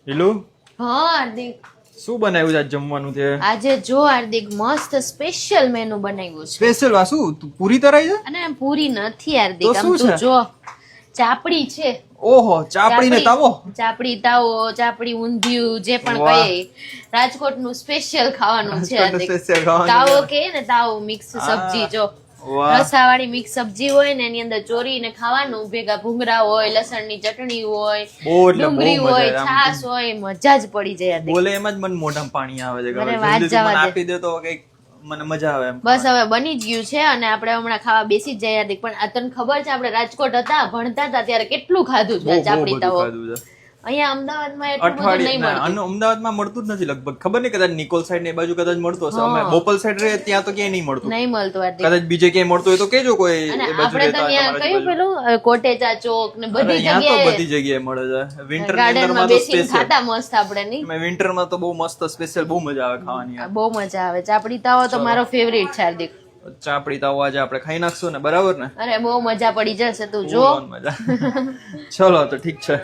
Hello હા હાર્દિક, શું બનાવ્યું છે આજ જમવાનું તે? આજે જો હાર્દિક મસ્ત સ્પેશિયલ મેનુ બનાવ્યું છે. સ્પેશિયલ વા શું તું પૂરી તરાઈ છે? અને આમ પૂરી નથી હાર્દિક, તો આમ શું તું છે? જો ચાપડી છે. ઓહો, ચાપડી ને તાવો. ચાપડી તાવો, ચાપડી ઊંધિયું, જે પણ વાહ. કહીએ રાજકોટ નું સ્પેશિયલ ખાવાનું છે હાર્દિક. સ્પેશિયલ ખાવાનું તાવો છે. કે ને તાવો મિક્સ સબ્જી જો વાહ. રસાવાળી મિક્સ સબ્જી હોય ને એની અંદર ચોરીને ખાવાનું, ભેગા ભૂંગળા હોય, લસણની ચટણી હોય, બહુ એટલે બહુ ડુંગળી મજા હોય, આવે આમ. છાશ હોય, મજા જ પડી જાય હાર્દિક. બોલે એમ જ મને મોઢામાં પાણી આવે છે કે અરે હવે વાત જલ્દીથી જવા મને દે. આપી દે તો કઈક મને મજા આવે એમ. બસ હવે બની જ ગયું છે અને આપણે હમણાં ખાવા બેસી જ જાય હાર્દિક. પણ આ તને ખબર છે આપણે રાજકોટ હતા, ભણતા હતા ત્યારે કેટલું ખાધું છે બહુ આ બહુ ચાપડી બધું તાવો. ખાધું છે. અહીંયા અમદાવાદમાં એટલું બધું નહીં અઠવાડિયે મળતું. અમદાવાદમાં મળતું જ નથી લગભગ. ખબર નહીં, કદાચ નિકોલ સાઈડ ને એ બાજુ કદાચ મળતો હશે. અમે હા. બોપલ સાઈડ રહે ત્યાં તો ક્યાંય નહીં મળતું. નહીં મળતું હાર્દિક. કદાચ બીજે ક્યાંય મળતું હોય તો કેજો કોઈ અને એ બાજુ આપણે તો રહેતા હોય ત્યાં તમારા કયું બાજુ. પેલું કોટેચા ચોક ને અરે, બધી અહીંયા તો જગ્યાએ બધી જગ્યાએ મળે છે. વિન્ટર ની ગાર્ડનમાં અંદરમાં તો બેસીને સ્પેશિયલ. ખાતા મસ્ત આપણે નહીં. વિન્ટર માં તો બહુ મસ્ત સ્પેશિયલ બહુ મજા આવે ખાવાની. બહુ મજા આવે. ચાપડી તાવો તો મારો ફેવરિટ છે હાર્દિક. ચાપડી તાવો આજે આપણે ખાઈ નાખશું ને, બરાબર ને? અરે બહુ મજા પડી જશે, તું જો. બહુ મજા. ચલો તો ઠીક છે.